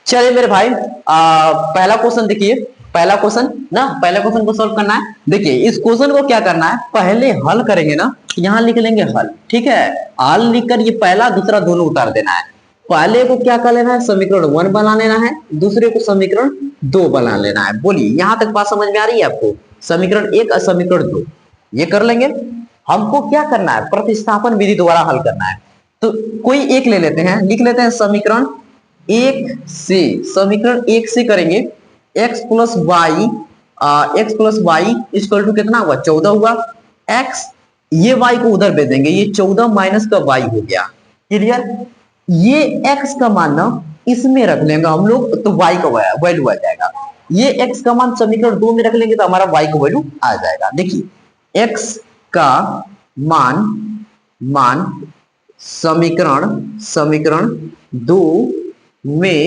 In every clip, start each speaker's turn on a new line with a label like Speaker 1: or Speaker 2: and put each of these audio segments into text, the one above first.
Speaker 1: चलिए मेरे भाई, पहला क्वेश्चन देखिए। पहला क्वेश्चन ना, पहला क्वेश्चन को सॉल्व करना है। देखिए इस क्वेश्चन को क्या करना है, पहले हल करेंगे ना, यहाँ लिख लेंगे हल, ठीक है। हल लिखकर ये पहला दूसरा दोनों उतार देना है। पहले को क्या कर लेना है, समीकरण 1 बना लेना है, दूसरे को समीकरण 2 बना लेना है। बोलिए यहां तक बात समझ में आ रही है आपको? समीकरण 1 और समीकरण 2 ये कर लेंगे। हमको क्या करना है, प्रतिस्थापन विधि द्वारा हल करना है। तो कोई एक ले लेते हैं, लिख लेते हैं समीकरण 1 से। समीकरण 1 से करेंगे x plus y, x plus y equal to कितना हुआ, 14 हुआ। x, ये y को उधर भेज देंगे, ये 14 माइनस का y हो गया। क्लियर? ये x का मान ना इसमें रख लेंगे हम लोग, तो y का वैल्यू आ जाएगा। ये x का मान समीकरण 2 में रख लेंगे तो हमारा y का वैल्यू आ जाएगा। देखिए x का मान मान समीकरण 2 में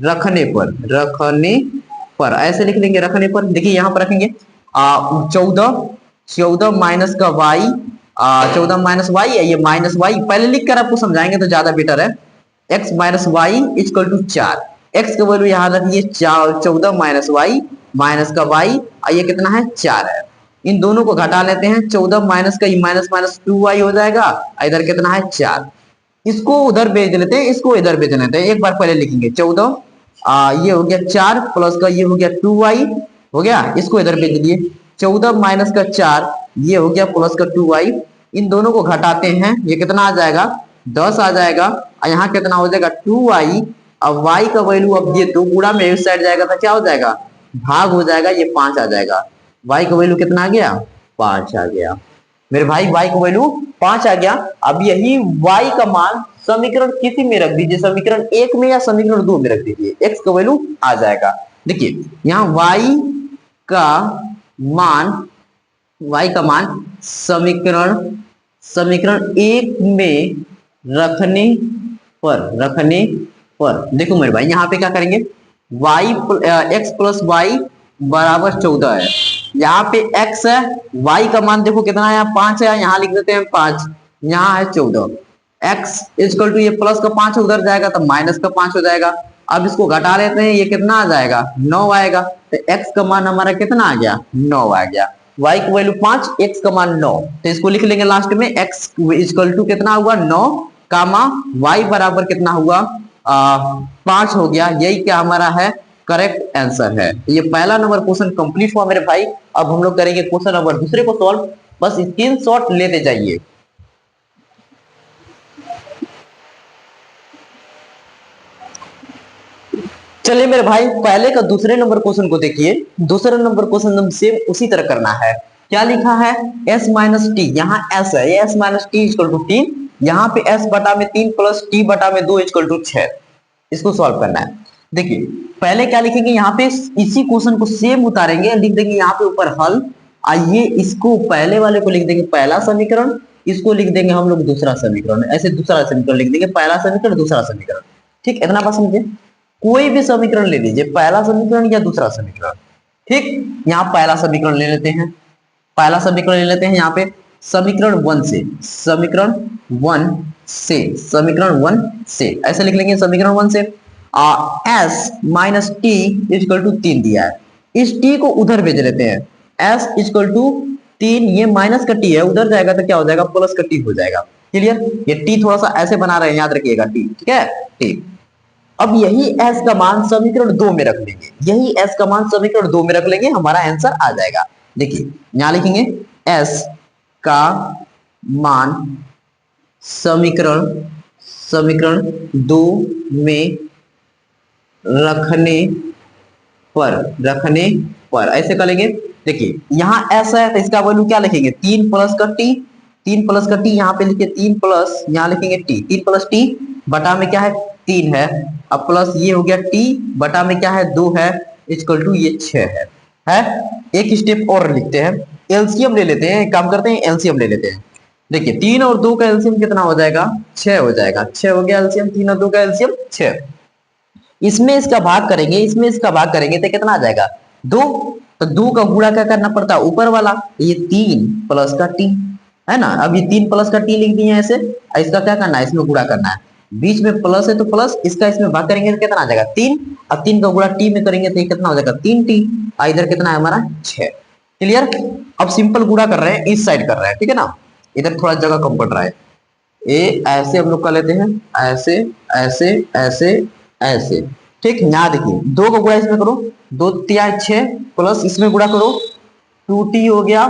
Speaker 1: रखने पर ऐसे लिख लेंगे, रखने पर। देखिए यहां पर रखेंगे 14 माइनस का वाई, 14 माइनस वाई है, ये माइनस वाई पहले लिख कर आपको समझाएंगे तो ज्यादा बेटर है। x minus y equal to 4। X का वैल्यू यहां रखिए 14 माइनस वाई, माइनस का वाई, ये कितना है, 4 है। इन दोनों को घटा लेते हैं, 14 माइनस का माइनस माइनस 2y हो जाएगा, इधर कितना है, 4। इसको उधर भेज लेते हैं, इसको इधर भेज लेते हैं। एक बार पहले लिखेंगे 14, ये हो गया 4 प्लस का ये हो गया 2y हो गया, इसको इधर भेज दिए। 14 माइनस का 4 ये हो गया प्लस का 2y। इन दोनों को घटाते हैं, ये कितना आ जाएगा, 10 आ जाएगा। और यहाँ कितना हो जाएगा, 2y। अब y का वैल्यू, अब ये 2 गुणा में इस साइड जाएगा तो क्या हो जाएगा, भाग हो जाएगा, ये 5 आ जाएगा। y का वैल्यू कितना आ गया, 5 आ गया। मेरे भाई y का वैल्यू 5 आ गया। अब यही y का मान समीकरण किसी में रख दीजिए, समीकरण 1 में या समीकरण 2 में रख दीजिए, x का वैल्यू आ जाएगा। देखिए यहाँ y का मान समीकरण 1 में रखने पर देखो मेरे भाई यहाँ पे क्या करेंगे, x प्लस वाई बराबर 14 है। यहाँ पे x है, y का मान देखो कितना है, 5 है, यहाँ लिख देते हैं 5, यहाँ है 14। x इक्वल टू ये प्लस का 5 उधर जाएगा तो माइनस का 5 हो जाएगा। अब इसको घटा लेते हैं, ये कितना आ जाएगा, 9 आएगा। तो x का मान हमारा कितना आ गया, 9 आ गया। y की वैल्यू 5, x का मान 9, तो इसको लिख लेंगे लास्ट में, x इक्वल टू कितना हुआ, 9 कामा y बराबर कितना हुआ, 5 हो गया। यही क्या हमारा है, करेक्ट आंसर है। ये पहला नंबर क्वेश्चन कंप्लीट हुआ मेरे भाई। अब हम लोग करेंगे क्वेश्चन नंबर दूसरे को सॉल्व, बस स्क्रीनशॉट लेते जाइए। चलिए मेरे भाई, पहले का दूसरे नंबर क्वेश्चन को देखिए। दूसरे नंबर क्वेश्चन हम सेम उसी तरह करना है। क्या लिखा है, s माइनस टी, यहाँ s है, s minus t equal to 3, यहाँ पे s बटा में 3 प्लस t बटा में 2 इक्वल टू 6। इसको सॉल्व करना है। देखिए पहले क्या लिखेंगे, यहाँ पे इसी क्वेश्चन को सेम उतारेंगे, लिख देंगे यहाँ पे ऊपर हल। आइए इसको पहले वाले को लिख देंगे पहला समीकरण, इसको लिख देंगे हम लोग दूसरा समीकरण, ऐसे दूसरा समीकरण लिख देंगे, पहला समीकरण दूसरा समीकरण। ठीक, इतना बात समझे। कोई भी समीकरण ले लीजिए, पहला समीकरण या दूसरा समीकरण। ठीक, यहाँ पहला समीकरण ले लेते हैं, पहला समीकरण ले लेते हैं। यहाँ पे समीकरण 1 से ऐसे लिख लेंगे, समीकरण 1 से s minus t equal to 3 दिया है, इस t को उधर भेज लेते हैं, s इक्वल टू 3, ये माइनस का t है, उधर जाएगा तो क्या हो जाएगा, प्लस का t हो जाएगा। क्लियर? ये t थोड़ा सा ऐसे बना रहे हैं, याद रखिएगा t, ठीक है। ठीक, अब यही s का मान समीकरण 2 में रख लेंगे, यही s का मान समीकरण 2 में रख लेंगे, हमारा आंसर आ जाएगा। देखिए यहां लिखेंगे s का मान समीकरण 2 में रखने पर ऐसे करेंगे। देखिए यहाँ s है तो इसका वैल्यू क्या लिखेंगे, 3 प्लस का t, 3 प्लस का t, यहाँ पे लिखिए 3 प्लस, यहाँ लिखेंगे t, 3 प्लस t बटा में क्या है, 3 है, अब प्लस ये हो गया t बटा में क्या है, 2 है, इक्वल टू ये 6 है। एक स्टेप और लिखते हैं, एलसीएम ले लेते हैं, काम करते हैं एलसीएम ले लेते हैं। देखिए 3 और 2 का एलसीएम कितना हो जाएगा, 6 हो जाएगा, 6 हो गया एलसीएम, 3 और 2 का एलसीएम 6। इसमें इसका भाग करेंगे, इसमें इसका भाग करेंगे तो कितना आ जाएगा, 2। तो 2 का गुणा क्या करना पड़ता है, ऊपर वाला, ये 3 प्लस का t है ना। अब ये 3 प्लस का t लिख दिए ऐसे, इसका क्या करना है, इसमें गुणा करना है। बीच में प्लस है तो प्लस, इसका इसमें भाग करेंगे तो कितना आ जाएगा 3, और 3 का गुणा टी में करेंगे तो ये कितना हो जाएगा 3t, इधर कितना है हमारा 6। क्लियर। अब सिंपल गुणा कर रहे हैं, इस साइड कर रहे हैं, ठीक है ना, इधर थोड़ा जगह कम पड़ रहा है। ए ऐसे हम लोग कर लेते हैं, ऐसे ऐसे ऐसे ऐसे, ठीक। यहाँ देखिए 2 का गुणा इसमें करो, 2 तिया 6, प्लस इसमें गुणा करो 2t हो गया,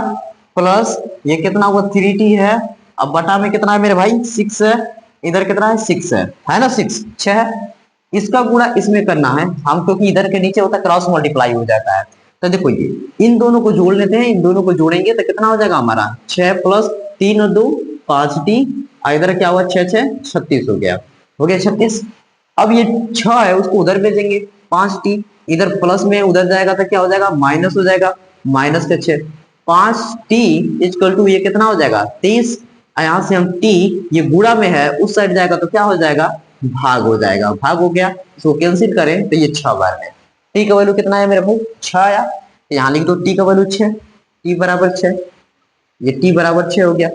Speaker 1: प्लस ये कितना हुआ 3t है, अब बटा में कितना है मेरे भाई 6 है, इधर कितना है 6 है ना, 6 है। इसका गुणा इसमें करना है हम, क्योंकि इधर के नीचे होता है क्रॉस मल्टीप्लाई हो जाता है। तो देखो ये इन दोनों को जोड़ लेते हैं, इन दोनों को जोड़ेंगे तो कितना हो जाएगा हमारा 6 प्लस 3 और 2 5t, इधर क्या हुआ 6 6 36 हो गया 36। अब ये 6 है उसको उधर भेजेंगे 5t, इधर प्लस में उधर जाएगा तो क्या हो जाएगा माइनस हो जाएगा, माइनस का 6 5t इक्वल टू ये कितना हो जाएगा 23। यहां से हम t ये गुणा में है उस साइड जाएगा तो क्या हो जाएगा भाग हो जाएगा, भाग हो गया, इसको कैंसिल करें तो ये 6 बार है। टी का वैल्यू कितना है मेरे भाई 6 आया, तो यहाँ लिख दो टी का वैल्यू 6, टी बराबर 6, ये टी बराबर 6 हो गया।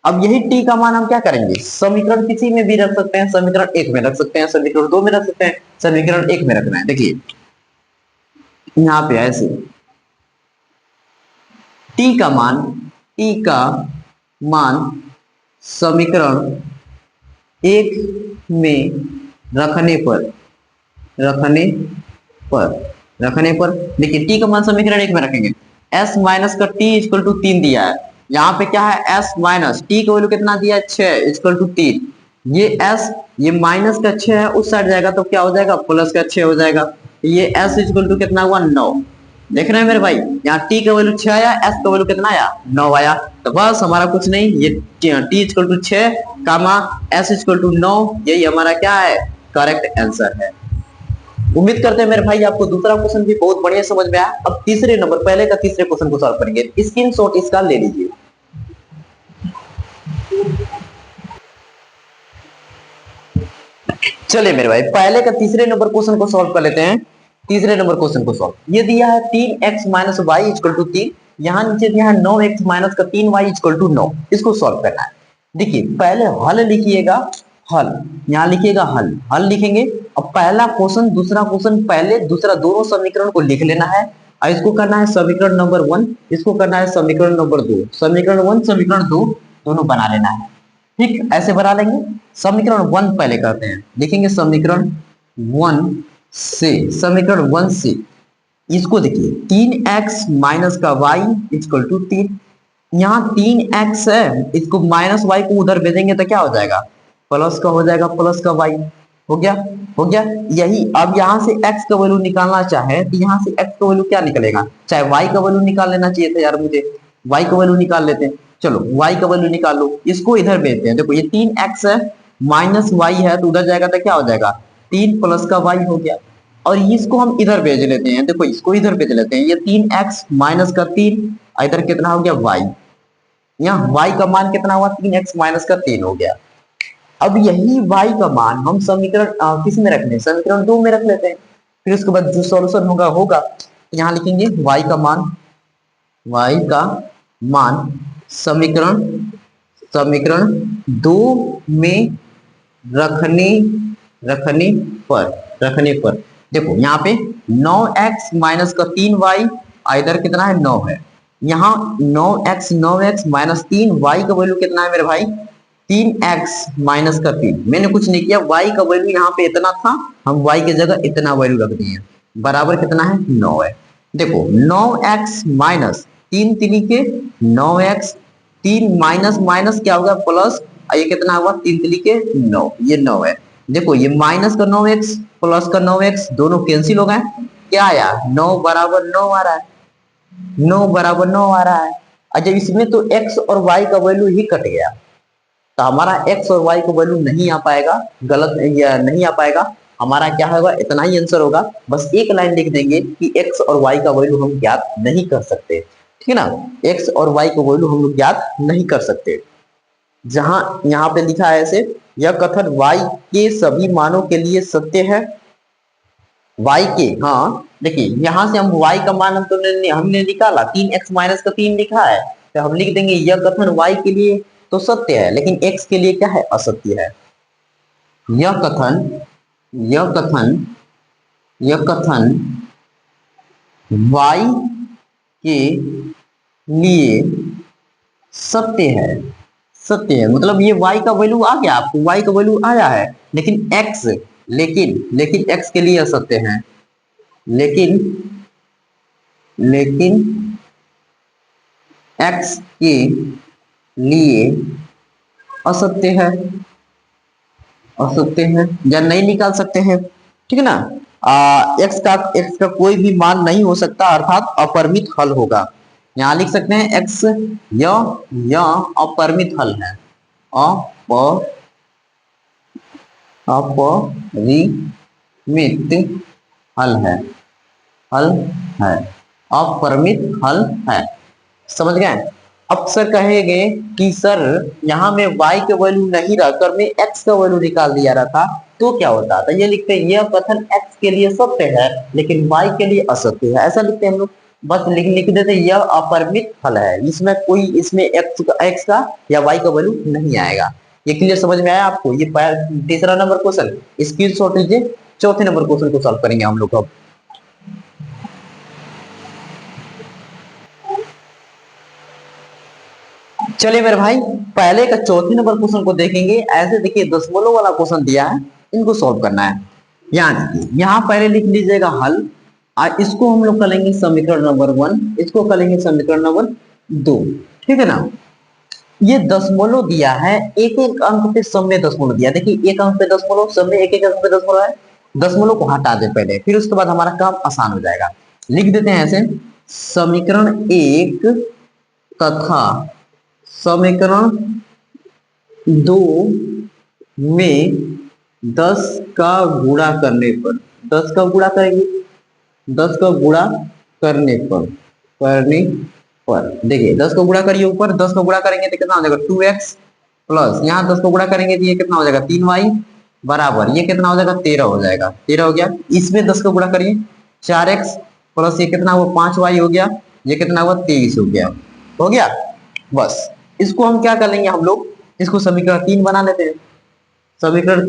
Speaker 1: अब यही टी का मान हम क्या करेंगे, समीकरण किसी में भी रख सकते हैं, समीकरण 1 में रख सकते हैं, समीकरण 2 में रख सकते हैं, समीकरण 1 में रखना है। देखिए यहाँ पे ऐसे टी का मान समीकरण 1 में रखने पर देखिए टी का मान समीकरण 1 में रखेंगे, s माइनस का टी इक्वल टू 3 दिया है, यहाँ पे क्या है s माइनस टी का वैल्यू कितना दिया है 6 इक्वल टू 3, ये s ये माइनस का 6 है उस साइड जाएगा तो क्या हो जाएगा प्लस का 6 हो जाएगा, ये s इक्वल टू कितना हुआ 9। देख रहे हैं मेरे भाई, यहाँ t का वैल्यू 6 आया, s का वैल्यू कितना आया 9 आया, तो बस हमारा कुछ नहीं, ये t equal to 6 comma s equal to 9, यही हमारा क्या है करेक्ट आंसर है। उम्मीद करते हैं मेरे भाई आपको दूसरा क्वेश्चन भी बहुत बढ़िया समझ में आया। अब तीसरे नंबर पहले का तीसरे क्वेश्चन को सॉल्व करेंगे, स्क्रीनशॉट इसका ले लीजिए। चलिए मेरे भाई पहले का तीसरे नंबर क्वेश्चन को सॉल्व कर लेते हैं। तीसरे नंबर क्वेश्चन को सॉल्व, ये दिया है 3x minus y equal to 3, यहाँ नीचे दिया है 9x माइनस का 3y इक्वल टू 9, इसको सॉल्व करना है। देखिए पहले हल लिखिएगा, हल यहाँ लिखिएगा, हल लिखेंगे। अब पहला क्वेश्चन दूसरा क्वेश्चन पहले दूसरा दोनों समीकरण को लिख लेना है, और इसको करना है समीकरण नंबर 1, इसको करना है समीकरण नंबर 2, समीकरण 1 समीकरण 2 दोनों बना लेना है, ठीक ऐसे बना लेंगे। समीकरण 1 पहले करते हैं, लिखेंगे समीकरण 1 से, समीकरण 1 से इसको देखिए 3x माइनस का y इक्वल टू 3, यहाँ 3x है, इसको माइनस y को उधर भेजेंगे तो क्या हो जाएगा प्लस का हो जाएगा, प्लस का y हो गया यही। अब यहाँ से x का वैल्यू निकालना चाहे तो यहाँ से x का वैल्यू क्या निकलेगा, चाहे y का वैल्यू निकाल लेना चाहिए था यार मुझे, y का वैल्यू निकाल लेते हैं, चलो y का वैल्यू निकाल लो, इसको इधर भेजते हैं। देखो ये 3x है माइनस y है तो उधर जाएगा तो क्या हो जाएगा 3 प्लस का y हो गया, और इसको हम इधर भेज लेते हैं, देखो इसको इधर भेज लेते हैं, ये 3x माइनस का 3, इधर कितना हो गया y, यहाँ y का मान कितना हुआ 3x माइनस का 3 हो गया। अब यही y का मान हम समीकरण किस में रखने, समीकरण 2 में रख लेते हैं, फिर उसके बाद जो सॉल्यूशन होगा यहाँ लिखेंगे y का मान समीकरण 2 में रखने पर देखो यहाँ पे 9x माइनस का 3y, इधर कितना है 9 है, यहाँ 9x माइनस 3y का वैल्यू कितना है मेरे भाई 3x माइनस का 3, मैंने कुछ नहीं किया, y का वैल्यू यहाँ पे इतना था, हम y की जगह इतना वैल्यू रख दिए, बराबर कितना है 9 है। देखो 9x माइनस 3 3 के 9x, 3 माइनस माइनस क्या होगा प्लस, ये कितना हुआ 3 3 के 9, ये 9 है। देखो ये माइनस का 9x प्लस का 9x दोनों कैंसिल हो गए, क्या आया 9 बराबर 9 आ रहा है, 9 बराबर 9 आ रहा है। अच्छा इसमें तो x और y का वैल्यू ही कट गया, तो हमारा x और y का वैल्यू नहीं आ पाएगा, गलत या नहीं आ पाएगा, हमारा क्या होगा इतना ही आंसर होगा। बस एक लाइन लिख देंगे कि x और y का वैल्यू हम ज्ञात नहीं कर सकते, ठीक है ना, x और y का वैल्यू हम लोग ज्ञात नहीं कर सकते। जहां यहाँ पे लिखा है ऐसे, यह कथन y के सभी मानों के लिए सत्य है, y के, हाँ देखिए यहाँ से हम y का मान हमने निकाला 3x माइनस का 3 लिखा है, तो हम लिख देंगे यह कथन y के लिए तो सत्य है, लेकिन x के लिए क्या है असत्य है। यह कथन यह कथन यह कथन y के लिए सत्य है। सत्य है मतलब ये y का वैल्यू आ गया, आपको y का वैल्यू आया है, लेकिन लेकिन x के लिए असत्य है। लेकिन x के लिए असत्य है, असत्य है या नहीं निकाल सकते हैं, ठीक है ना। x का कोई भी मान नहीं हो सकता, अर्थात अपरिमित हल होगा। यहां लिख सकते हैं x यह अपरिमित हल है, अपरिमित हल है, हल है, अपरिमित हल है। समझ गए। अब सर कहेंगे कि सर यहाँ में y के वैल्यू नहीं रखकर मैं x का वैल्यू निकाल दिया रहा था तो क्या होता। तो ये लिखते हैं यह कथन x के लिए सत्य है लेकिन y के लिए असत्य है, ऐसा लिखते हैं हम लोग। बस लिख देते यह अपरिमित हल है, इसमें कोई x का या y का वैल्यू नहीं आएगा। ये क्लियर समझ में आया आपको। ये तीसरा नंबर क्वेश्चन स्क्रीनशॉट लीजिए। चौथे नंबर क्वेश्चन को सॉल्व करेंगे हम लोग अब। चलिए मेरे भाई पहले का चौथे नंबर क्वेश्चन को देखेंगे। ऐसे देखिए दशमलव वाला क्वेश्चन दिया है, इनको सॉल्व करना है। यहाँ पहले लिख लीजिएगा हल, इसको हम लोग करेंगे समीकरण नंबर 1, इसको करेंगे समीकरण नंबर 2, ठीक है ना। ये दशमलव दिया है, एक एक अंक पे सब में दशमलव दिया। देखिए एक अंक पे दशमलव, सब में एक एक अंक पे दशमलव है। दशमलव को हटा दे पहले, फिर उसके बाद हमारा काम आसान हो जाएगा। लिख देते हैं ऐसे समीकरण 1 तथा समीकरण 2 में 10 का गुणा करने पर, 10 का गुणा करेंगे, 10 का गुणा करने पर देखिए 10 को गुणा करिए, ऊपर 10 को गुणा करेंगे तो कितना हो जाएगा 2x प्लस यहाँ 10 को गुणा करेंगे तो ये कितना हो जाएगा 3y बराबर ये कितना हो जाएगा 13 हो जाएगा। 13 हो गया। इसमें 10 को गुणा करिए 4x प्लस ये कितना हुआ 5y हो गया, ये कितना हुआ 23 हो गया। हो गया। बस इसको हम क्या कर लेंगे हम लोग, इसको समीकरण 3 बना लेते हैं। समीकरण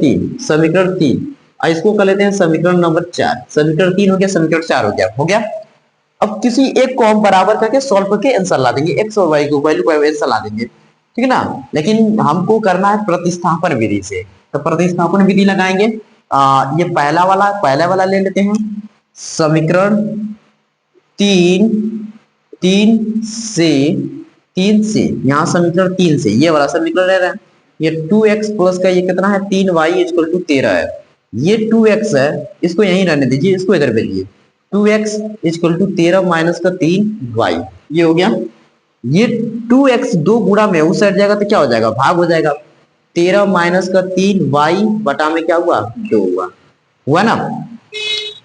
Speaker 1: 3 और इसको कर लेते हैं समीकरण नंबर 4। समीकरण 3 हो गया, समीकरण 4 हो गया। हो गया। अब किसी एक को हम बराबर करके सॉल्व करके आंसर ला देंगे, x और y को वैल्यू को आंसर ला देंगे, ठीक है ना। लेकिन हमको करना है प्रतिस्थापन विधि से, तो प्रतिस्थापन विधि लगाएंगे। ये पहला वाला ले लेते हैं समीकरण 3 से यहाँ समीकरण 3 से ये वाला समीकरण ले रहे हैं। ये 2x प्लस का ये कितना है 3y इक्वल टू 13 है। ये 2x है, इसको यहीं रहने दीजिए, इसको इधर भेजिए। 2x इक्वल टू 13 माइनस का 3y, ये हो गया। ये 2x दो गुणा में उस साइड जाएगा तो क्या हो जाएगा भाग हो जाएगा। 13 माइनस का 3y बटा में क्या हुआ 2 हुआ ना।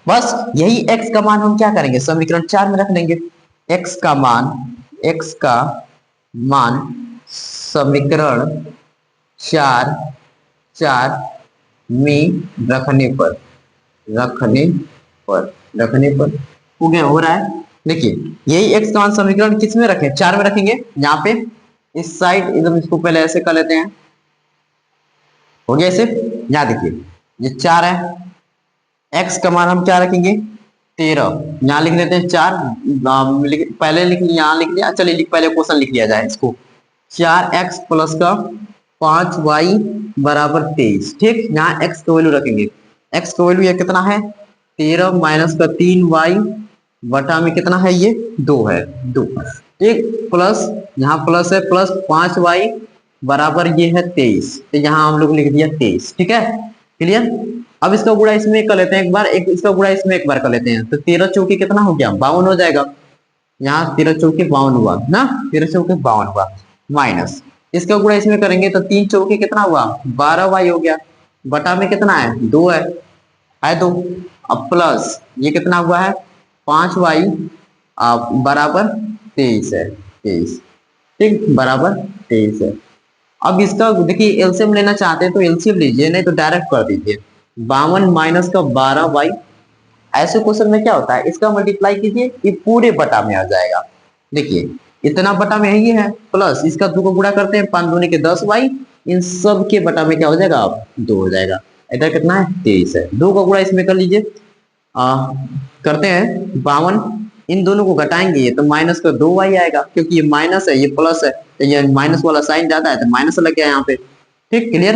Speaker 1: बस यही x का मान हम क्या करेंगे समीकरण 4 में रख लेंगे। x का मान समीकरण 4 में रखने पर हो गया, हो रहा है। देखिए यही x का मान समीकरण किस में रखें 4 में रखेंगे। यहाँ पे इस साइड एकदम इसको पहले ऐसे कर लेते हैं, हो गया। इसे यहाँ देखिए ये 4 है, x का मान हम क्या रखेंगे 13, यहाँ लिख लेते हैं 4। पहले यहाँ लिख लिया। चलिए पहले क्वेश्चन लिख लिया जाए इसको। 4x प्लस का 5y बराबर 23, ठीक। यहाँ x का वैल्यू रखेंगे, x का वैल्यू ये कितना है 13 माइनस का 3y बटा में कितना है ये 2 है 2, ठीक। प्लस यहाँ प्लस है प्लस 5y बराबर ये है 23, तो यहाँ हम लोग लिख दिया 23, ठीक है। क्लियर। अब इसका गुणा इसमें कर लेते हैं एक बार, इसका गुणा इसमें एक बार कर लेते हैं, तो 13 चौके कितना हो गया 52 हो जाएगा। यहाँ 13 चौके 52 हुआ ना, 13 चौके 52 हुआ माइनस इसका गुणा इसमें करेंगे तो 3 चौके कितना हुआ 12y हो गया, बटा में कितना है 2 है 2। अब प्लस ये कितना हुआ है 5y बराबर 23 है 23, ठीक बराबर 23 है। अब इसका देखिए एलसीएम लेना चाहते हैं तो एलसीएम लीजिए, नहीं तो डायरेक्ट कर दीजिए। 52 माइनस का 12y, ऐसे क्वेश्चन में क्या होता है इसका मल्टीप्लाई कीजिए, ये पूरे बटा में आ जाएगा। देखिए इतना बटा में यही है, प्लस इसका 2 को गुणा करते हैं 5 दूनी के 10y, इन सब के बटा में क्या हो जाएगा अब 2 हो जाएगा। इधर कितना है 23 है, 2 का गुणा इसमें कर लीजिए। करते हैं 52, इन दोनों को घटाएंगे ये तो माइनस का 2y आएगा, क्योंकि ये माइनस है ये प्लस है, तो ये माइनस वाला साइन जाता है तो माइनस लग गया यहाँ पे। ठीक, क्लियर।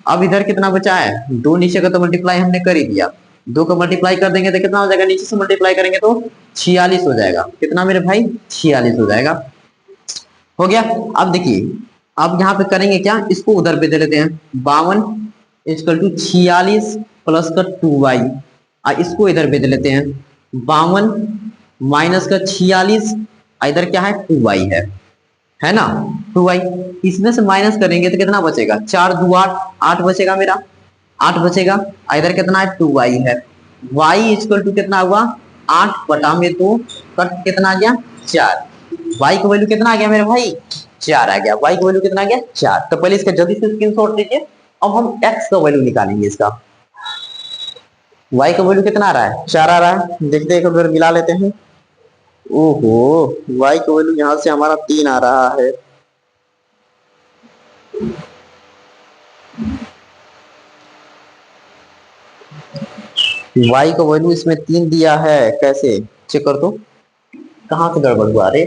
Speaker 1: अब इधर कितना बचा है 2, नीचे का तो मल्टीप्लाई हमने कर ही दिया, 2 का मल्टीप्लाई कर देंगे तो कितना हो जाएगा, नीचे से मल्टीप्लाई करेंगे तो 46 हो जाएगा। कितना मेरे भाई 46 हो जाएगा। हो गया। अब देखिए अब यहाँ पे करेंगे क्या, इसको उधर पे दे लेते हैं 52 इक्वल टू 46 प्लस का 2y, इसको इधर भेज लेते हैं 52 माइनस का 46, इधर क्या है 2y है ना 2y, इसमें से माइनस करेंगे तो कितना बचेगा 4 2 8, 8 बचेगा मेरा, 8 बचेगा। इधर कितना है 2y है, y इक्वल टू कितना हुआ 8 बटा में 2 कट कितना आ गया 4, y का वैल्यू कितना आ गया मेरे भाई 4 आ गया, y का वैल्यू कितना आ गया 4। तो पहले इसका जल्दी से स्क्रीनशॉट लीजिए। अब हम x का वैल्यू निकालेंगे, इसका y का वैल्यू कितना आ रहा है 4 आ रहा है, देखते हैं एक बार मिला लेते हैं। ओहो y का वैल्यू यहां से हमारा 3 आ रहा है, y का वैल्यू इसमें 3 दिया है, कैसे चेक कर, तो कहां से गड़बड़ हुआ रे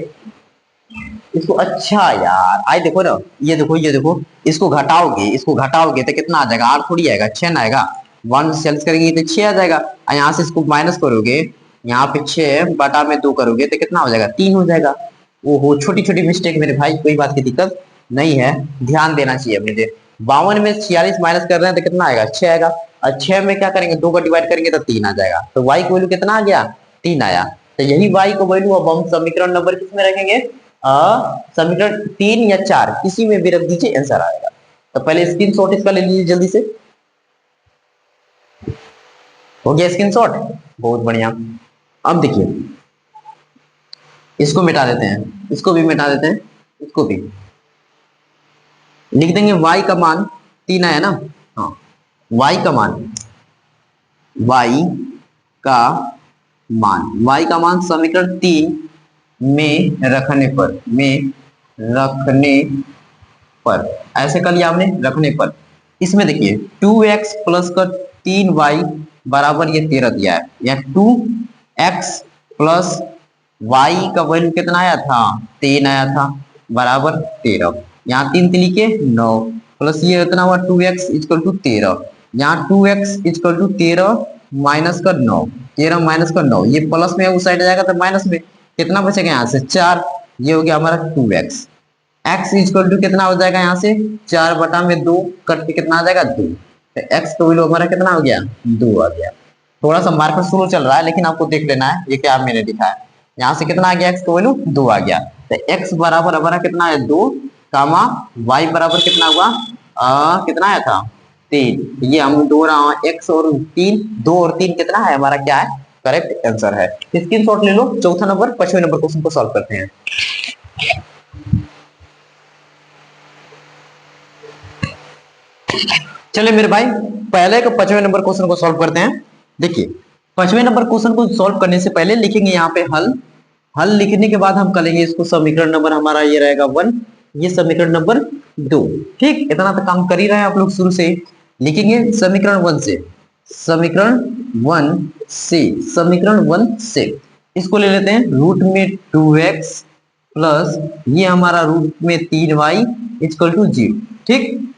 Speaker 1: इसको। अच्छा यार आई देखो ना, ये देखो ये देखो, इसको घटाओगे तो कितना आ जाएगा 8 थोड़ी आएगा 6 ना आएगा, 1 सेल्स करेंगे तो 6 आ जाएगा, और यहाँ से इसको माइनस करोगे यहाँ पे 6 बटा में 2 करोगे तो कितना हो जाएगा 3 हो जाएगा। ओहो छोटी छोटी मिस्टेक मेरे भाई, कोई बात की दिक्कत नहीं है, ध्यान देना चाहिए मुझे। 52 में 46 माइनस कर रहे हैं तो कितना आएगा 6 आएगा, और 6 में क्या करेंगे 2 का डिवाइड करेंगे तो 3 आ जाएगा, तो y का वैल्यू कितना आ गया 3 आया। तो यही y का वैल्यू अब हम समीकरण नंबर किसमें रखेंगे, समीकरण 3 या 4 किसी में भी रख दीजिए आंसर आएगा। तो पहले स्क्रीनशॉट इसका ले लीजिए जल्दी से, हो गया स्क्रीनशॉट, बहुत बढ़िया। अब देखिए इसको मिटा देते हैं, इसको भी मिटा देते हैं, इसको भी लिख देंगे y का मान 3 आया ना, हाँ y का मान y का मान समीकरण 3 में रखने पर ऐसे कर लिया हमने रखने पर। इसमें देखिए 2x प्लस का 3y बराबर ये 13 दिया है, या 2x प्लस y का वैल्यू कितना आया था 3 आया था बराबर 13, यहाँ 3 3 के 9 प्लस ये इतना हुआ 2x इक्वल टू 13, यहाँ 2x इक्वल टू 13 माइनस का 9, 13 माइनस का 9, ये प्लस में उस साइड जाएगा तो माइनस में, कितना बचेगा यहाँ से 4, ये हो गया हमारा 2x, x इक्वल टू कितना हो जाएगा यहाँ से 4 बटा में 2 कट के कितना आ जाएगा 2, तो x का वैल्यू हमारा कितना हो गया 2 आ गया। थोड़ा सा मार्कर स्लो चल रहा है लेकिन आपको देख लेना है ये क्या मैंने लिखा है, यहाँ से कितना आ गया x का वैल्यू 2 आ गया, तो x बराबर हमारा कितना है 2 कामा y बराबर कितना हुआ कितना आया था 3, ये हम दो रहा x और 3, 2 और 3 कितना है हमारा क्या है करेक्ट आंसर है। स्क्रीनशॉट ले लो, चौथा नंबर 5वें नंबर क्वेश्चन को सॉल्व करते हैं। चलिए मेरे भाई पहले का 5वें नंबर क्वेश्चन को सॉल्व करते हैं। देखिए 5वें नंबर क्वेश्चन को सॉल्व करने से पहले लिखेंगे यहाँ पे हल लिखने के बाद हम करेंगे इसको, समीकरण नंबर हमारा ये रहेगा 1, ये समीकरण नंबर 2। ठीक, इतना तो काम कर ही रहे हैं आप लोग शुरू से। लिखेंगे समीकरण 1 से, समीकरण 1 से इसको ले लेते हैं रूट में 2x प्लस ये हमारा रूट में 3y इक्वल टू 0। ठीक,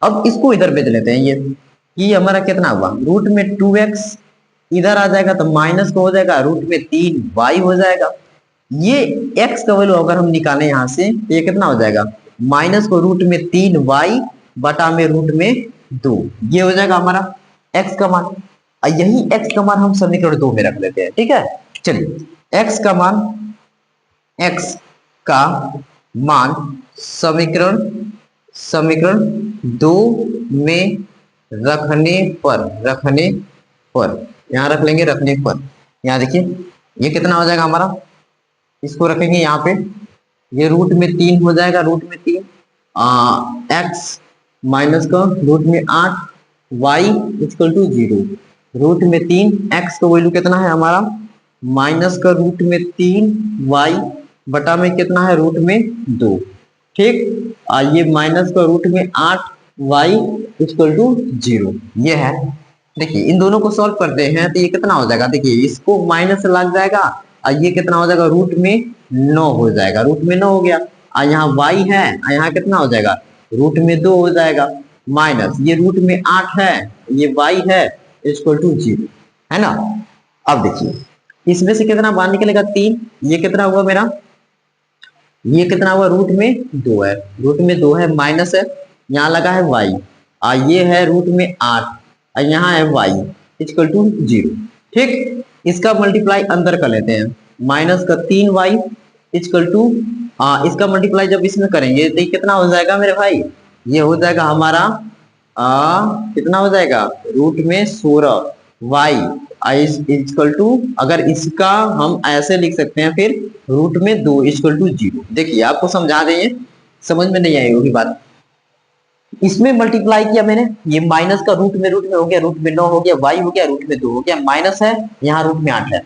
Speaker 1: अब इसको इधर भेज लेते हैं, ये हमारा कितना हुआ रूट में 2x इधर आ जाएगा तो माइनस को हो जाएगा रूट में 3y हो जाएगा, ये x का वैल्यू अगर हम निकालें यहाँ से तो ये कितना हो जाएगा माइनस को रूट में 3y बटा में रूट में 2, ये हो जाएगा हमारा x का मान। यही x का मान हम समीकरण 2 में रख लेते हैं। ठीक है, चलिए x का मान समीकरण 2 में रखने पर यहाँ रख लेंगे, रखने पर यहाँ देखिए ये कितना हो जाएगा हमारा, इसको रखेंगे यहाँ पे, ये रूट में 3 हो जाएगा, रूट में 3 x माइनस का रूट में 8 y इक्वल टू 0, रूट में 3 x का वैल्यू कितना है हमारा माइनस का रूट में 3 y बटा में कितना है रूट में 2। ठीक, ये माइनस का रूट में 8 y इक्वल टू 0 ये है। देखिए इन दोनों को सॉल्व करते हैं तो ये कितना हो जाएगा, देखिए इसको माइनस लग जाएगा और ये कितना हो जाएगा, रूट में 9 हो जाएगा, रूट में 9 हो गया। और यहाँ y है और यहाँ कितना हो जाएगा, रूट में 2 हो जाएगा, माइनस ये रूट में 8 है, ये y है इक्वल टू 0 है ना। अब देखिए इसमें से कितना बाहर निकलेगा 3, ये कितना हुआ मेरा, ये कितना हुआ, रूट में 2 है, रूट में 2 है माइनस है, यहाँ लगा है y और ये है रूट में 8 और यहाँ है y इक्वल टू 0। ठीक, इसका मल्टीप्लाई अंदर कर लेते हैं, माइनस का 3y इक्वल टू इसका मल्टीप्लाई जब इसमें करेंगे तो ये कितना हो जाएगा मेरे भाई, ये हो जाएगा हमारा कितना हो जाएगा, रूट में 16 y इक्वल टू, अगर इसका हम ऐसे लिख सकते हैं फिर रूट में 2 इक्वल टू 0। देखिए आपको समझा दें, समझ में नहीं आई होगी बात। इसमें मल्टीप्लाई किया मैंने, ये माइनस का रूट में हो गया, रूट में 9 हो गया, y हो गया रूट में 2 हो गया, माइनस है यहाँ रूट में 8 है।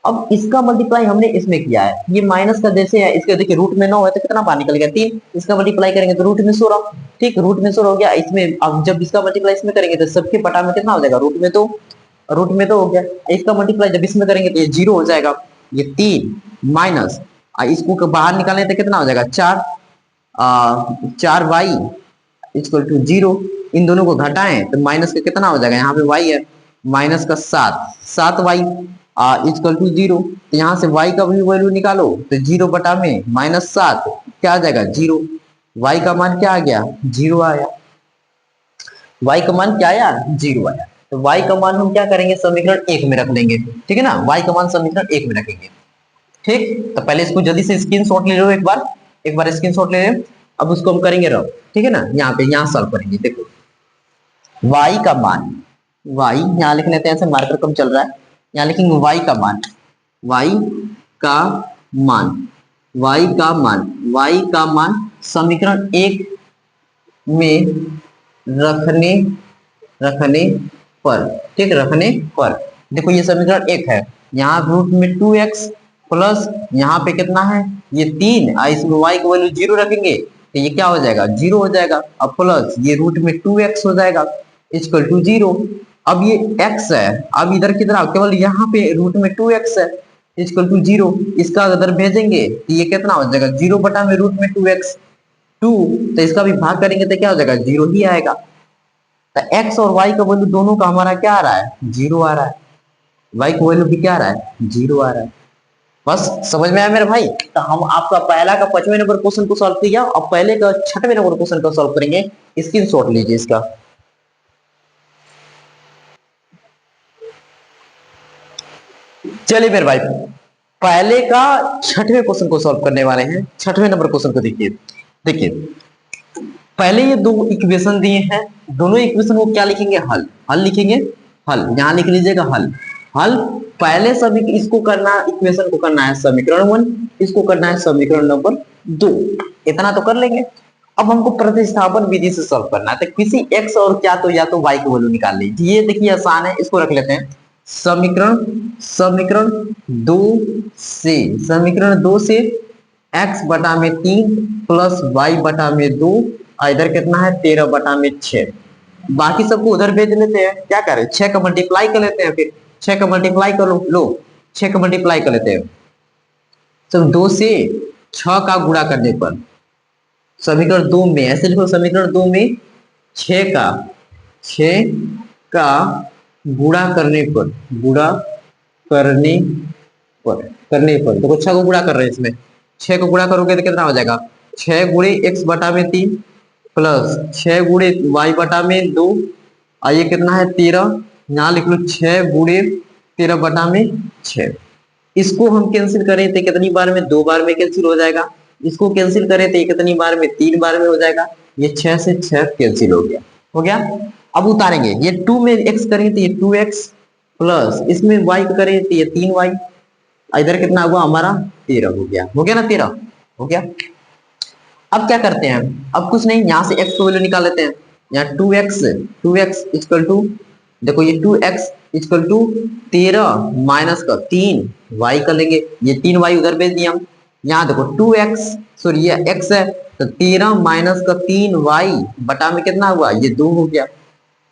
Speaker 1: अब इसका मल्टीप्लाई हमने इसमें किया है, ये माइनस का जैसे है, इसके देखिए रूट में 9 है तो कितना बाहर निकल गया 3, इसका मल्टीप्लाई करेंगे तो रूट में 16। ठीक, रूट में 16 हो गया, इसमें अब जब इसका मल्टीप्लाई इसमें करेंगे तो सबके पटा में कितना हो जाएगा, रूट में 2, रूट में 2 हो गया। इसका मल्टीप्लाई जब इसमें करेंगे तो ये 0 हो जाएगा, ये 3 माइनस इसको बाहर निकालें तो कितना हो जाएगा 4y इक्वल टू 0। इन दोनों को घटाएं तो माइनस का कितना हो जाएगा, यहाँ पे y है माइनस का 7y इक्वल टू 0। तो यहाँ से y का भी वैल्यू निकालो तो 0 बटा में माइनस 7 क्या आ जाएगा 0, y का मान क्या आ गया 0 आया, y का मान क्या आया 0 आया। तो y का मान हम क्या करेंगे, समीकरण 1 में रख लेंगे, ठीक है ना, y का मान समीकरण 1 में रखेंगे। ठीक, तो पहले इसको जल्दी से स्क्रीनशॉट ले लो, एक बार स्क्रीनशॉट ले लो। अब उसको हम करेंगे रब, ठीक है ना, यहाँ पे यहाँ सॉल्व करेंगे। देखो y का मान, y यहाँ लिख लेते हैं, ऐसे मार्कर कम चल रहा है, यहाँ लिखेंगे y का मान, y का मान, y का मान, y का मान समीकरण 1 में रखने पर, ठीक, रखने पर। देखो ये समीकरण 1 है, यहाँ रूट में 2x प्लस यहाँ पे कितना है ये 3, इसमें y की वैल्यू 0 रखेंगे तो ये क्या हो जाएगा 0 हो जाएगा, अब प्लस ये रूट में 2x हो जाएगा इक्वल टू 0। अब ये x है, अब इधर की तरफ केवल यहाँ पे रूट में 2x है इक्वल टू 0, इसका अगर भेजेंगे तो ये कितना हो जाएगा 0 बटा में रूट में 2x 2, तो इसका भी भाग करेंगे तो क्या हो जाएगा 0 ही आएगा। तो x और y का वैल्यू दोनों का हमारा क्या आ रहा है 0 आ रहा है, y का वैल्यू भी क्या आ रहा है 0 आ रहा है। बस समझ में आया मेरे भाई। तो हम आपका पहला का 5वें नंबर क्वेश्चन को सॉल्व किया, अब पहले का 6वें नंबर क्वेश्चन को सॉल्व करेंगे, स्क्रीनशॉट लीजिए इसका। चलिए मेरे भाई पहले का 6वें क्वेश्चन को सॉल्व करने वाले हैं। 6वें नंबर क्वेश्चन को देखिए पहले ये दो इक्वेशन दिए हैं, दोनों इक्वेशन को क्या लिखेंगे, हल लिखेंगे, हल यहां लिख लीजिएगा हल। पहले सभी इसको करना, इक्वेशन को करना है समीकरण 1, इसको करना है समीकरण नंबर 2, इतना तो कर लेंगे। अब हमको प्रतिस्थापन विधि से सॉल्व करना है, तो किसी x और क्या तो या तो y की वैल्यू निकाल लीजिए। ये देखिए आसान है, इसको रख लेते हैं समीकरण 2 से x बटा में 3 प्लस y बटा में 2, इधर कितना है 13 बटा में 6, बाकी सबको उधर भेज लेते हैं। क्या करें 6 का मल्टीप्लाई कर लेते हैं, फिर 6 का मल्टीप्लाई कर लो 6 का मल्टीप्लाई कर लेते हैं। तो 2 से 6 का गुणा करने पर समीकरण 2 में ऐसे लिखो, समीकरण 2 में 6 का गुणा करने पर देखो 6 को गुणा कर रहे हैं, इसमें 6 को गुणा करोगे तो कितना हो जाएगा 6 गुणे x बटा में 3 प्लस 6 गुणे y बटा में 2, ये कितना है 13, यहाँ लिख लो 6 गुणे 13 बटा में 6। इसको हम कैंसिल करें तो कितनी बार में 2 बार में कैंसिल हो जाएगा, इसको कैंसिल करें तो कितनी बार में 3 बार में हो जाएगा, ये 6 से 6 कैंसिल हो गया। अब उतारेंगे, ये 2 में x करें तो ये 2x प्लस इसमें y करें तो ये 3y, इधर कितना हुआ हमारा 13 हो गया ना, 13 हो गया। अब क्या करते हैं, अब कुछ नहीं, यहाँ से x को वैल्यू निकाल लेते हैं। यहाँ 2x इक्वल टू, देखो ये 2x इक्वल टू 13 माइनस का 3y कर लेंगे, ये 3y उधर भेज दिया हम, यहाँ देखो 2x, सॉरी ये x है, तो 13 माइनस का 3y बटा में कितना हुआ, ये 2 हो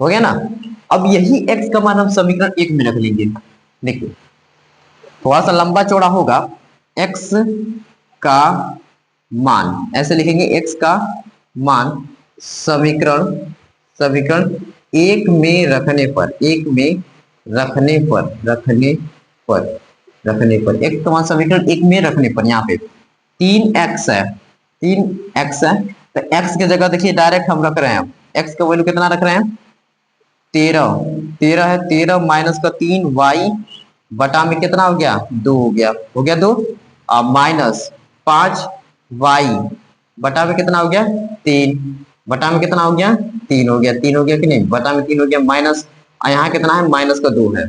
Speaker 1: गया ना। अब यही x का मान हम समीकरण 1 में रख लेंगे। देखिए थोड़ा सा लंबा चौड़ा होगा, x का मान ऐसे लिखेंगे, x का मान समीकरण समीकरण 1 में रखने पर, 1 में रखने पर रखने पर रखने पर x का मान समीकरण 1 में रखने पर यहाँ पे 3x है, 3x है, तो x की जगह देखिए डायरेक्ट हम रख रहे हैं, x का वैल्यू कितना रख रहे हैं 13, 13 है, 13 माइनस का 3y बटा में कितना हो गया 2 हो गया 2, माइनस 5y बटा में कितना हो गया 3, बटा में कितना हो गया 3 हो गया, 3 हो गया कि नहीं, बटा में 3 हो गया, माइनस यहाँ कितना है माइनस का 2 है,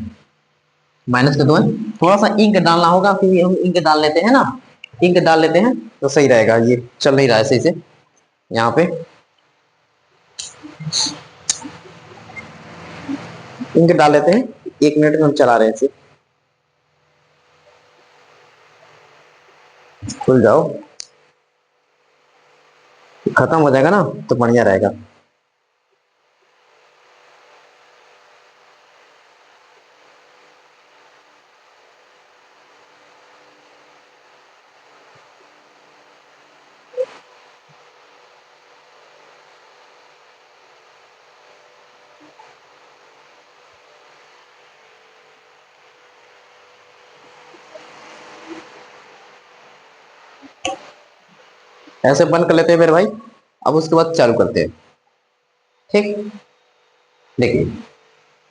Speaker 1: माइनस का 2 है। थोड़ा सा इंक डालना होगा क्योंकि हम इंक डाल लेते हैं ना, इंक डाल लेते हैं तो सही रहेगा, ये चल नहीं रहा है सही से यहाँ पे, इंक डाल लेते हैं, 1 मिनट में हम चला रहे हैं इसे, खुल जाओ, खत्म हो जाएगा ना तो बढ़िया रहेगा। ऐसे बंद कर लेते हैं मेरे भाई, अब उसके बाद चालू करते हैं, ठीक। देखिए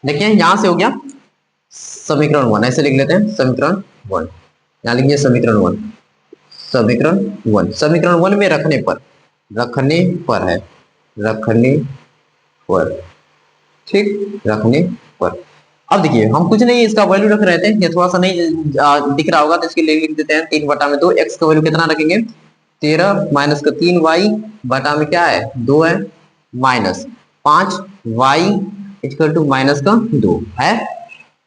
Speaker 1: देखिए यहां से हो गया समीकरण 1, ऐसे लिख लेते हैं समीकरण 1, यहाँ लिखिए समीकरण 1, समीकरण 1, समीकरण 1 में रखने पर, रखने पर है, रखने पर, ठीक, रखने पर। अब देखिए हम कुछ नहीं इसका वैल्यू रख रहे थे, ये थोड़ा सा नहीं दिख रहा होगा तो इसके लिए लिख देते हैं 3 बटा में 2, x का वैल्यू कितना रखेंगे 13 माइनस का 3y बटा में क्या है 2 है, minus 5y equal to minus का 2 है।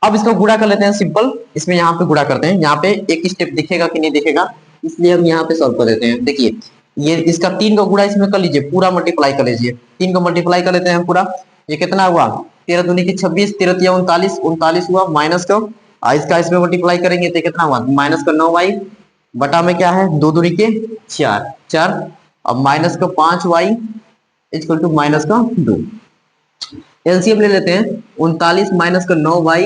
Speaker 1: अब इसका गुणा कर लेते हैं सिंपल, इसमें यहाँ पे गुणा करते हैं, यहाँ पे एक स्टेप दिखेगा कि नहीं दिखेगा, इसलिए हम यहाँ पे सॉल्व कर देते हैं। देखिए ये इसका 3 का गुणा इसमें कर लीजिए, पूरा मल्टीप्लाई कर लीजिए, 3 का मल्टीप्लाई कर लेते हैं पूरा, ये कितना हुआ 13 दूनी की 26, 13 तिया 39, 39 हुआ, माइनस का इसका इसमें मल्टीप्लाई करेंगे तो कितना हुआ माइनस का 9y बटा में क्या है 2 दूनी के 4 4, अब माइनस का 5y इक्वल टू माइनस का 2। एलसीएम ले लेते हैं, 39 माइनस का 9y,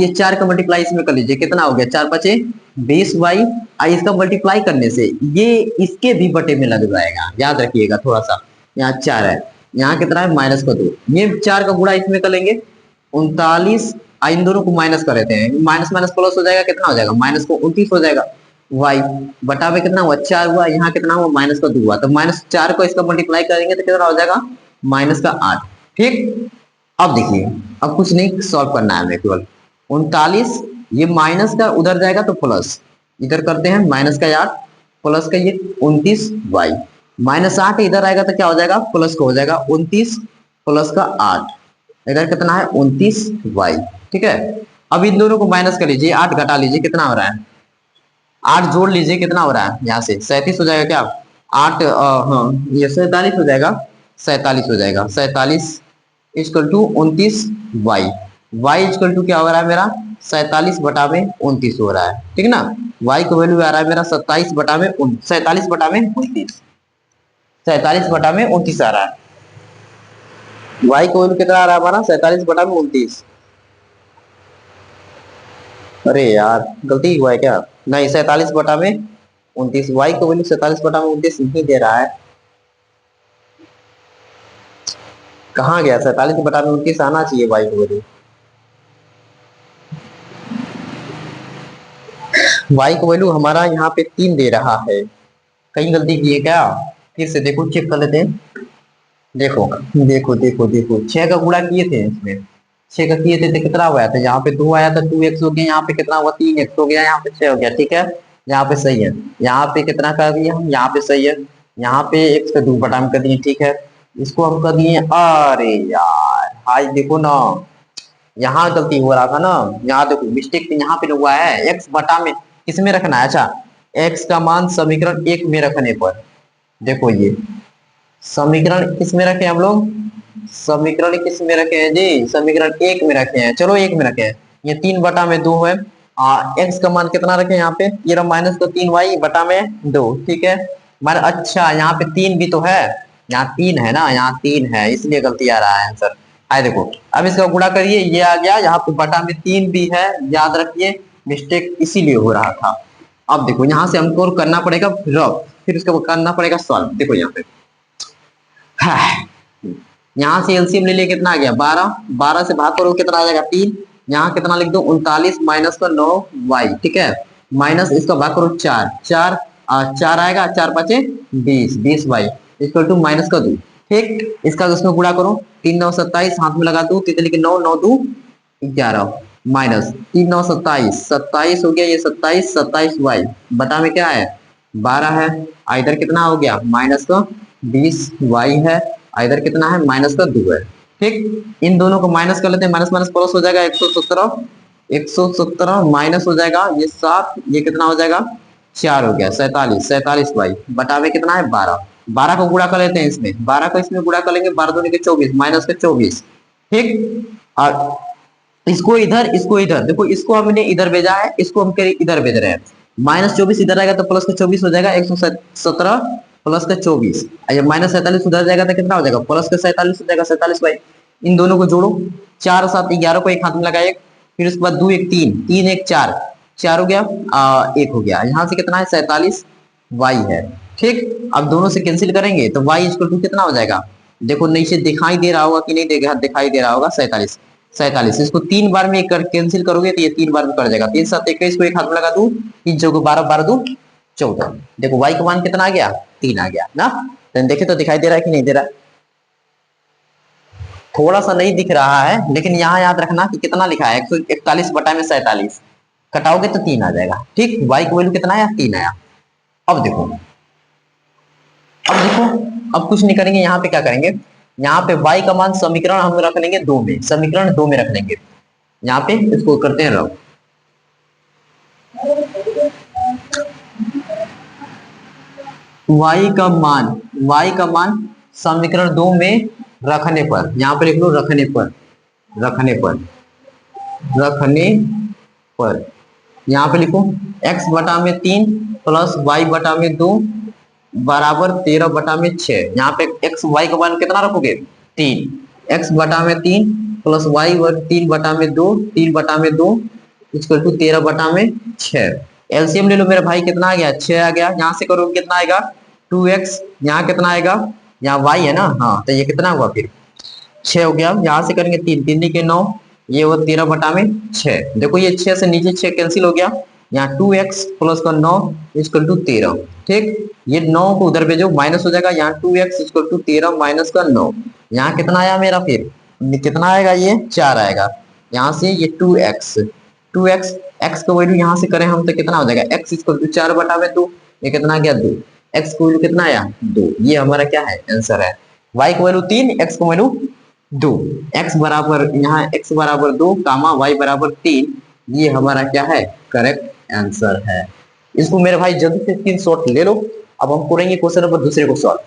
Speaker 1: ये 4 का मल्टीप्लाई इसमें कर लीजिए, कितना हो गया 4 बचे 20y, इसका मल्टीप्लाई करने से ये इसके भी बटे में लग जाएगा, याद रखिएगा थोड़ा सा, यहाँ 4 है, यहाँ कितना है माइनस का 2, ये 4 का गुणा इसमें कर लेंगे, 39 इन दोनों को माइनस कर देते हैं, माइनस माइनस प्लस हो जाएगा, कितना हो जाएगा माइनस को 29 हो जाएगा, y बटा में कितना हुआ 4 हुआ, यहाँ कितना हुआ माइनस का 2 हुआ, तो माइनस 4 को इसका मल्टीप्लाई करेंगे तो कितना हो जाएगा माइनस का 8, ठीक। अब देखिए अब कुछ नहीं सॉल्व करना है हमें, केवल 39 ये माइनस का उधर जाएगा तो प्लस, इधर करते हैं माइनस का 8 प्लस का ये 29y, माइनस 8 इधर आएगा तो क्या हो जाएगा प्लस का हो जाएगा 29 प्लस का 8, इधर कितना है 29y, ठीक है। अब इन दोनों को माइनस कर लीजिए, 8 घटा लीजिए, कितना हो रहा है 8 जोड़ लीजिए, कितना हो रहा है यहाँ से 37 हो जाएगा क्या, 8 हाँ ये 47 हो जाएगा, 47 हो जाएगा, 47 equal to 29y, y equal to क्या हो रहा है मेरा 47 बटा में 29 हो रहा है, ठीक ना। y का वैल्यू आ रहा है मेरा 27 बटा में 47 बटा में 29, 47 बटा में 29 आ रहा है, y का वैल्यू कितना आ रहा है हमारा 47 बटा में 29, अरे यार गलती हुआ है क्या, नहीं 47 बटा में 29, y का वैल्यू 47 बटा में 29 नहीं दे रहा है, कहाँ गया 47 बटा में 29 आना चाहिए y का वैल्यू, y का वैल्यू हमारा यहाँ पे 3 दे रहा है, कहीं गलती की है क्या, फिर से देखो चेक कर लेते हैं, देखो देखो देखो देखो 6 का गुणा किए थे इसमें, 6 का किए थे तो कितना हुआ था, यहाँ पे 2 आया था 2x हो गया, यहाँ पे कितना हुआ 3x हो गया, यहाँ पे 6 हो गया, ठीक है, यहाँ पे सही है, यहाँ पे कितना कर दिया हम, यहाँ पे सही है, यहाँ पे x का 2 बटा में कर दिए, ठीक है, इसको हम कर दिए, अरे यार आज देखो ना यहाँ गलती हो रहा था ना, यहाँ देखो मिस्टेक यहाँ पे हुआ है, x बटा में किसमें रखना है, अच्छा एक्स का मान समीकरण एक में रखने पर, देखो ये समीकरण किस में रखे हैं हम लोग, समीकरण किस में रखे हैं जी, समीकरण एक में रखे हैं, चलो एक में रखे हैं। ये 3/2 है। एक्स का मान कितना रखे यहाँ पे, ये रहा -3y/2, ठीक है। मान अच्छा यहाँ पे 3 भी तो है, यहाँ 3 है ना, यहाँ 3 है, इसलिए गलती आ रहा है आंसर। आए देखो, अब इसका गुणा करिए, ये आ गया, यहाँ पे बटा में 3 भी है, याद रखिए मिस्टेक इसीलिए हो रहा था। अब देखो यहाँ से हमको करना पड़ेगा रब, फिर उसके बाद करना पड़ेगा सॉल्व। देखो यहाँ पे यहाँ से एलसीएम ले लिया, कितना आ गया 12, 12 से भाग करो कितना आ जाएगा 3, यहाँ कितना लिख दो 39 माइनस का 9y, ठीक है, माइनस इसका भाग करो 4, 4 4 आएगा, 4 5 20, 20y इक्वल टू माइनस का 2, ठीक। इसका उसमें गुणा करो, 3 9 27, हाथ में लगा दो, तितली के 9 9 2 11 माइनस 3 9 27, 27 हो गया, ये 27 27y बटा में क्या है 12 है, इधर कितना हो गया माइनस का 20y है, इधर कितना है माइनस का 2 है, ठीक। इन दोनों को माइनस कर लेते हैं, माइनस माइनस प्लस हो जाएगा 117, 117 माइनस हो जाएगा ये 7, ये कितना हो जाएगा 4 हो गया 47, 47 वाई बटा में कितना है 12, 12 को गुणा कर लेते हैं इसमें, 12 को इसमें गुणा कर लेंगे, 12 दूनी के 24 माइनस के 24, ठीक। और इसको इधर देखो, इसको हमने इधर भेजा है, इसको हम इधर भेज रहे हैं, -24 इधर आएगा तो प्लस का 24 हो जाएगा, 117 प्लस का 24, माइनस 47 उधर जाएगा तो कितना हो जाएगा प्लस का 47 हो जाएगा, 47 बाई इन दोनों को जोड़ो, 4 7 11 को एक हाथ में लगाए, फिर उसके बाद 2 1 3 3 1 4, 4 हो गया 1 हो गया, यहाँ से कितना है 47 वाई है, ठीक। अब दोनों से कैंसिल करेंगे तो वाई इक्वल टू कितना हो जाएगा, देखो नीचे दिखाई दे रहा होगा कि नहीं देगा, दिखाई दे रहा होगा 47, 47 इसको 3 बार में कैंसिल करोगे तो ये 3 बार में कर जाएगा, 3 7 21 को एक हाथ में लगा दूं, 3 चौको 12 12 2 14, देखो वाई का मान कितना आ गया 3 आ गया ना, तो देखे तो दिखाई दे रहा है कि नहीं दे रहा, थोड़ा सा नहीं दिख रहा है, लेकिन यहाँ याद रखना कि कितना लिखा है 141 बटा में 47, कटाओगे तो 3 आ जाएगा, ठीक। वाई का वैल्यू कितना आया 3 आया। अब देखो, अब कुछ नहीं करेंगे, यहाँ पे क्या करेंगे, यहाँ पे y का मान समीकरण हम रख लेंगे 2 में, समीकरण 2 में रख लेंगे, यहाँ पे इसको करते हैं रब, y का मान समीकरण 2 में रखने पर, यहाँ पे लिख लो रखने पर, रखने पर, रखने पर, यहाँ पे लिखो x बटा में 3 प्लस y बटा में 2 बराबर 13 बटा में 6, यहाँ पे x y का मान कितना रखोगे 3, x बटा में 3 प्लस y 3 बटा में 2, 3 बटा में 2 इक्वल टू 13 बटा में 6, एलसीएम ले लो मेरे भाई, कितना आ गया 6 आ गया, यहाँ से करोगे कितना आएगा 2x, यहाँ कितना आएगा, यहाँ y है ना, हाँ तो ये कितना हुआ फिर 6 हो गया, यहाँ से करेंगे 3 3 के 9, ये वो 13 बटा में 6, देखो ये 6 से नीचे 6 कैंसिल हो गया, यहाँ 2x प्लस का 9 इक्वल टू 13, ठीक। ये 9 को उधर भेजो माइनस हो जाएगा, यहाँ 2x इक्वल टू 13 माइनस का 9, यहाँ कितना आया मेरा फिर कितना आएगा, ये 4 आएगा, यहाँ से ये 2x x का वैल्यू यहाँ से करें हम तो कितना हो जाएगा x इक्वल टू 4 बटा में 2, ये कितना आ गया 2, x का वैल्यू कितना आया 2, ये हमारा क्या है आंसर है, y का वैल्यू 3 x का वैल्यू 2, x बराबर यहाँ x बराबर 2 कामा y बराबर 3, ये हमारा क्या है करेक्ट आंसर है। इसको मेरे भाई जल्दी से स्क्रीनशॉट ले लो। अब हम करेंगे क्वेश्चन नंबर दूसरे को सॉल्व।